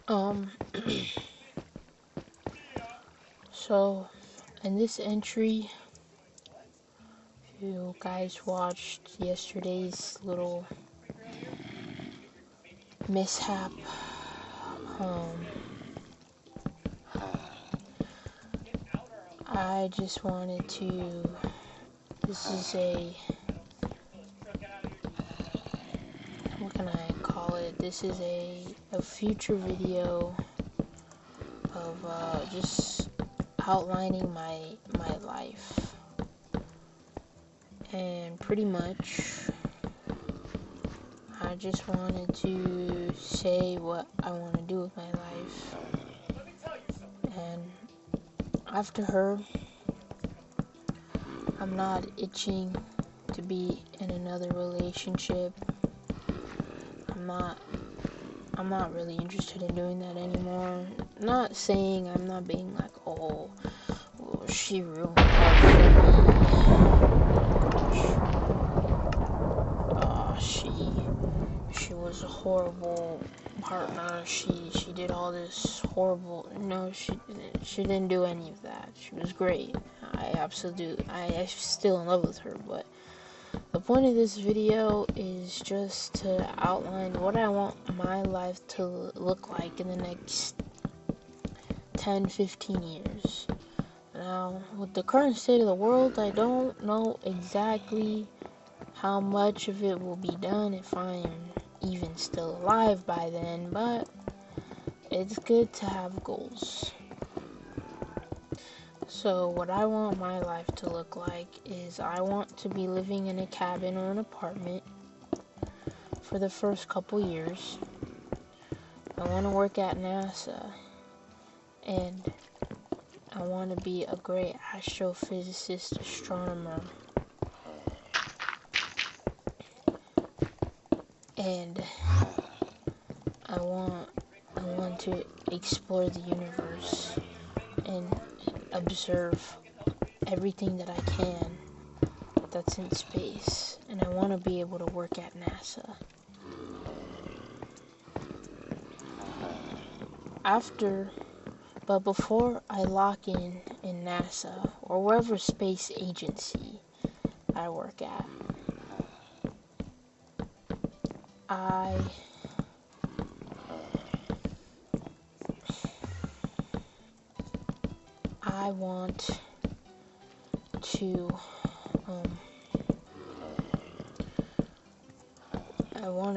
Um, so in this entry, if you guys watched yesterday's little mishap, um, I just wanted to, this is what can I call it? This is a future video of just outlining my life. And pretty much, I just wanted to say what I want to do with my life. And after her, I'm not itching to be in another relationship. I'm not really interested in doing that anymore. Not saying, I'm not being like, oh, well, she ruined life for me. She was a horrible partner. She did all this horrible. No, she didn't do any of that. She was great. I'm still in love with her, but the point of this video is just to outline what I want my life to look like in the next 10-15 years. Now, with the current state of the world, I don't know exactly how much of it will be done if I am even still alive by then, but it's good to have goals. So what I want my life to look like is I want to be living in a cabin or an apartment for the first couple years. I want to work at NASA, and I want to be a great astrophysicist, astronomer, and I want to explore the universe and observe everything that I can that's in space, and I want to be able to work at NASA. But before I lock in NASA or wherever space agency I work at, I want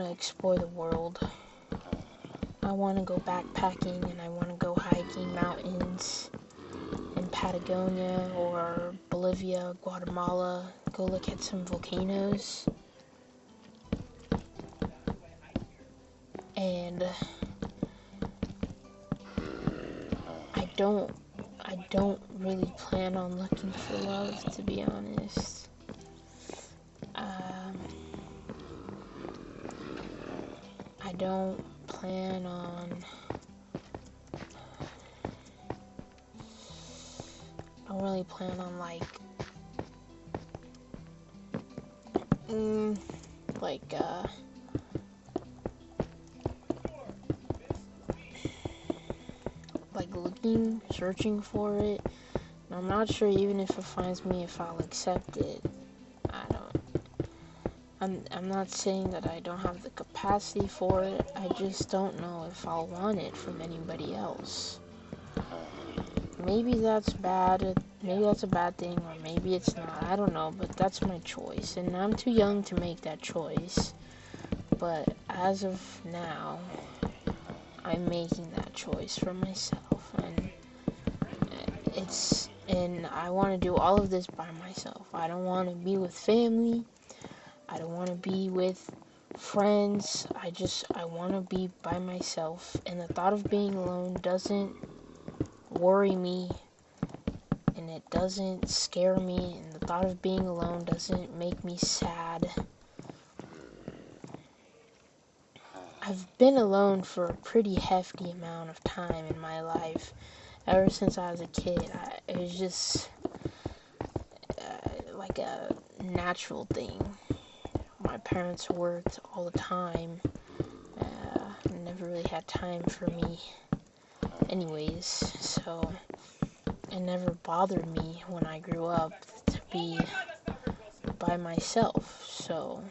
to explore the world. I want to go backpacking, and I want to go hiking mountains in Patagonia or Bolivia, Guatemala, go look at some volcanoes. And I don't really plan on looking for love, to be honest. I don't plan on searching for it. And I'm not sure even if it finds me if I'll accept it. I'm not saying that I don't have the capacity for it. I just don't know if I'll want it from anybody else. Maybe that's bad. Maybe that's a bad thing, or maybe it's not. I don't know, but that's my choice, and I'm too young to make that choice. But as of now, I'm making that choice for myself, and I want to do all of this by myself. I don't want to be with family. I don't want to be with friends. I want to be by myself, and the thought of being alone doesn't worry me, and it doesn't scare me, and the thought of being alone doesn't make me sad. I've been alone for a pretty hefty amount of time in my life. Ever since I was a kid, it was just like a natural thing. My parents worked all the time. I never really had time for me anyways, so it never bothered me when I grew up to be by myself. So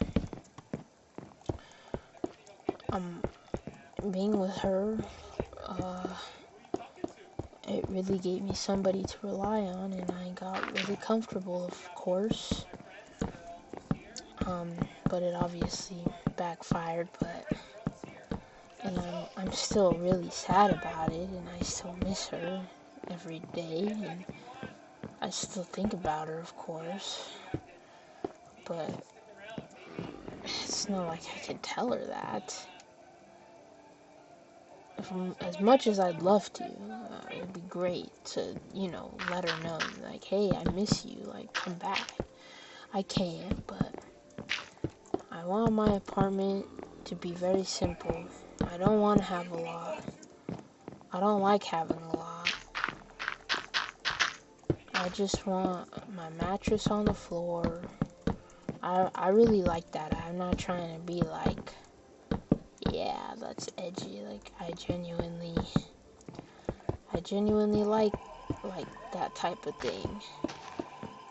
being with her, it really gave me somebody to rely on, and I got really comfortable, of course. But it obviously backfired, and I'm still really sad about it, and I still miss her every day, and I still think about her, of course, but it's not like I can tell her that. As much as I'd love to, it'd be great to, let her know, like, hey, I miss you, like, come back. I can't, but I want my apartment to be very simple. I don't want to have a lot. I don't like having a lot. I just want my mattress on the floor. I really like that. I'm not trying to be like, yeah, that's edgy. Like, I genuinely like that type of thing.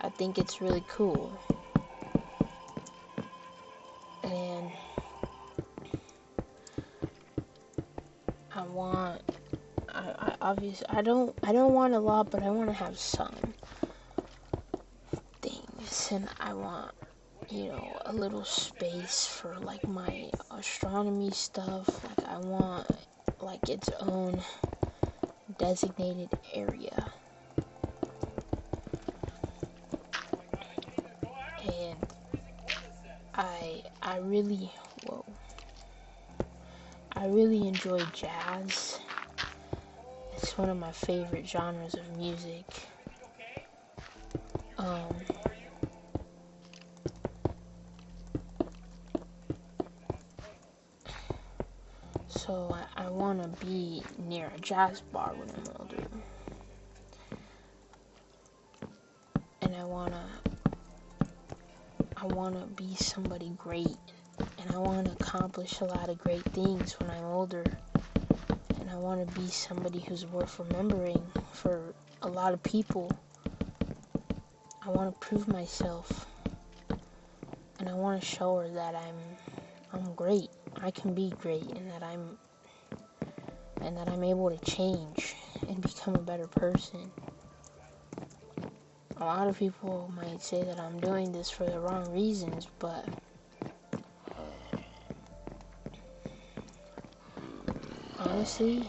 I think it's really cool. And I don't want a lot, but I want to have some things, and I want, a little space for, like, my astronomy stuff. Like, I want, like, its own designated area. And I really enjoy jazz. It's one of my favorite genres of music. So I want to be near a jazz bar when I'm older. And I want to be somebody great. And I want to accomplish a lot of great things when I'm older. And I want to be somebody who's worth remembering for a lot of people. I want to prove myself. And I want to show her that I'm great. I can be great, and that I'm able to change and become a better person. A lot of people might say that I'm doing this for the wrong reasons, but honestly,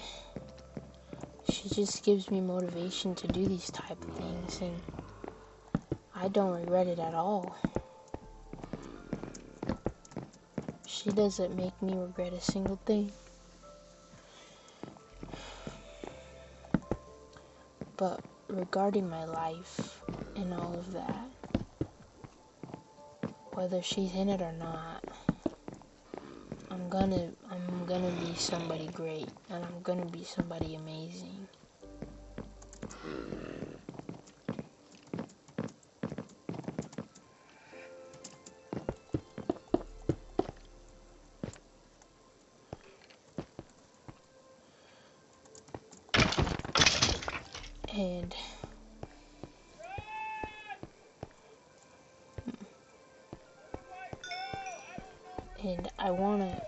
she just gives me motivation to do these type of things, and I don't regret it at all. She doesn't make me regret a single thing. But regarding my life and all of that, whether she's in it or not, I'm gonna be somebody great, and I'm gonna be somebody amazing. And I wanna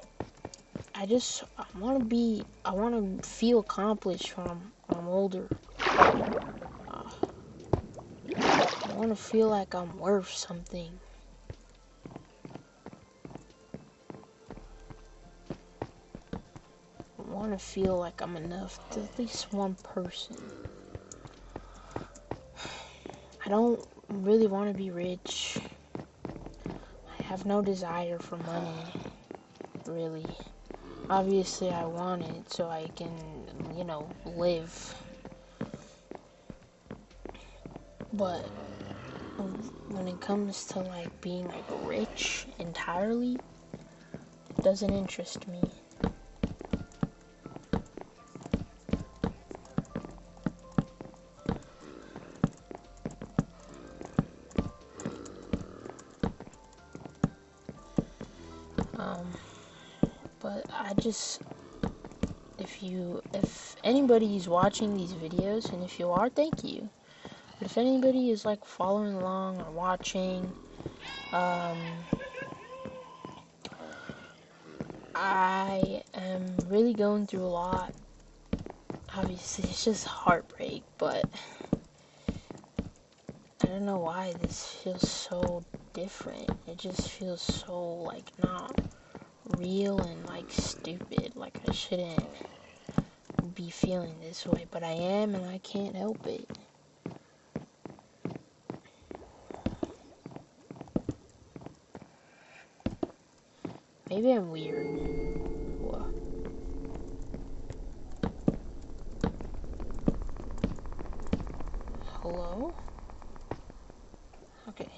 feel accomplished when I'm older. I wanna feel like I'm worth something. I wanna feel like I'm enough to at least one person. I don't really want to be rich. I have no desire for money, really. Obviously, I want it so I can, live. But when it comes to, like, being, like, rich entirely, it doesn't interest me. But if anybody is watching these videos, and if you are, thank you. But if anybody is like following along or watching, I am really going through a lot. Obviously, it's just heartbreak, but I don't know why this feels so different. It just feels so, like, not real and, like, stupid. Like, I shouldn't be feeling this way, but I am, and I can't help it. Maybe I'm weird. Whoa. Hello? Okay,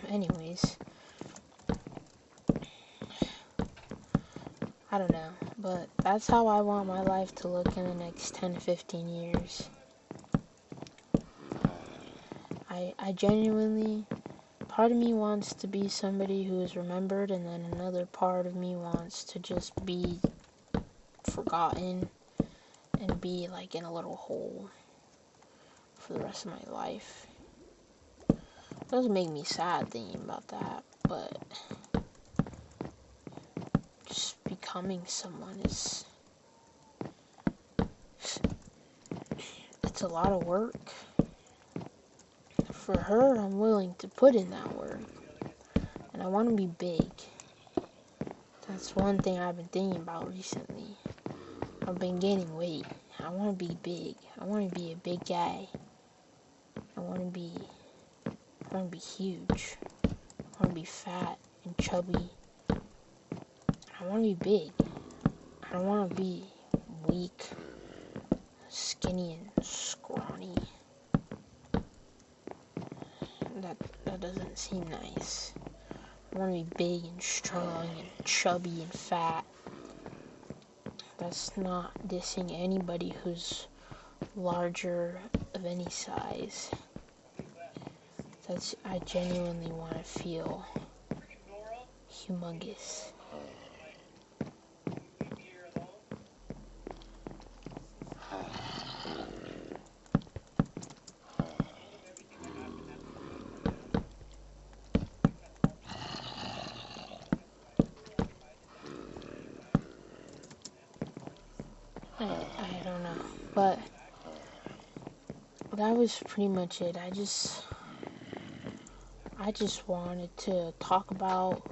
anyways. I don't know, but that's how I want my life to look in the next 10 to 15 years. I genuinely, part of me wants to be somebody who is remembered, and then another part of me wants to just be forgotten and be like in a little hole for the rest of my life. It doesn't make me sad thinking about that, but just becoming someone is, it's a lot of work. For her, I'm willing to put in that work, and I want to be big. That's one thing I've been thinking about recently. I've been gaining weight. I want to be big. I want to be a big guy. I want to be huge. I want to be fat and chubby. I want to be big. I don't want to be weak, skinny, and scrawny. That doesn't seem nice. I want to be big and strong and chubby and fat. That's not dissing anybody who's larger of any size. I genuinely want to feel humongous. I don't know, but that was pretty much it. I just wanted to talk about,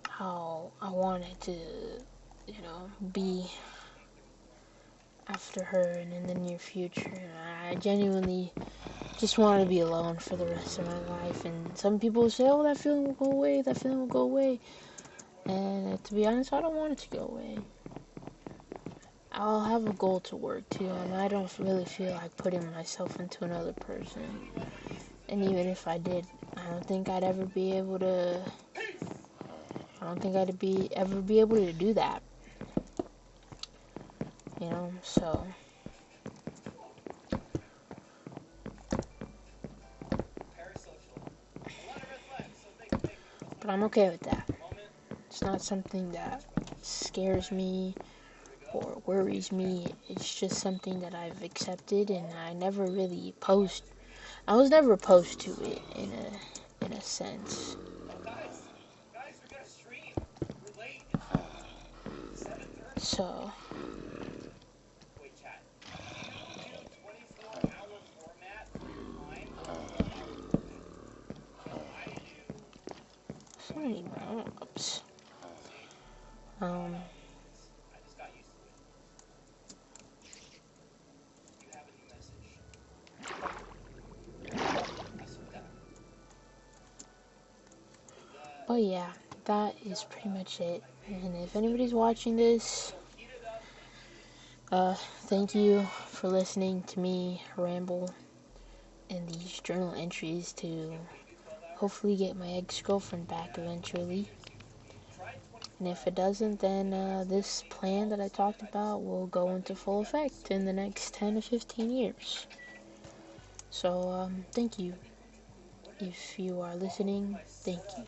how I wanted to, be after her and in the near future. And I genuinely just want to be alone for the rest of my life. And some people say, oh, that feeling will go away, that feeling will go away. And to be honest, I don't want it to go away. I'll have a goal to work to, and I don't really feel like putting myself into another person. And even if I did, I don't think I'd ever be able to. Ever be able to do that. So. But I'm okay with that. It's not something that scares me or worries me. It's just something that I've accepted, and I was never opposed to it in a sense. So many mobs. But yeah, that is pretty much it. And if anybody's watching this, thank you for listening to me ramble in these journal entries to hopefully get my ex-girlfriend back eventually. And if it doesn't, then this plan that I talked about will go into full effect in the next 10 to 15 years. So, thank you. If you are listening, thank you.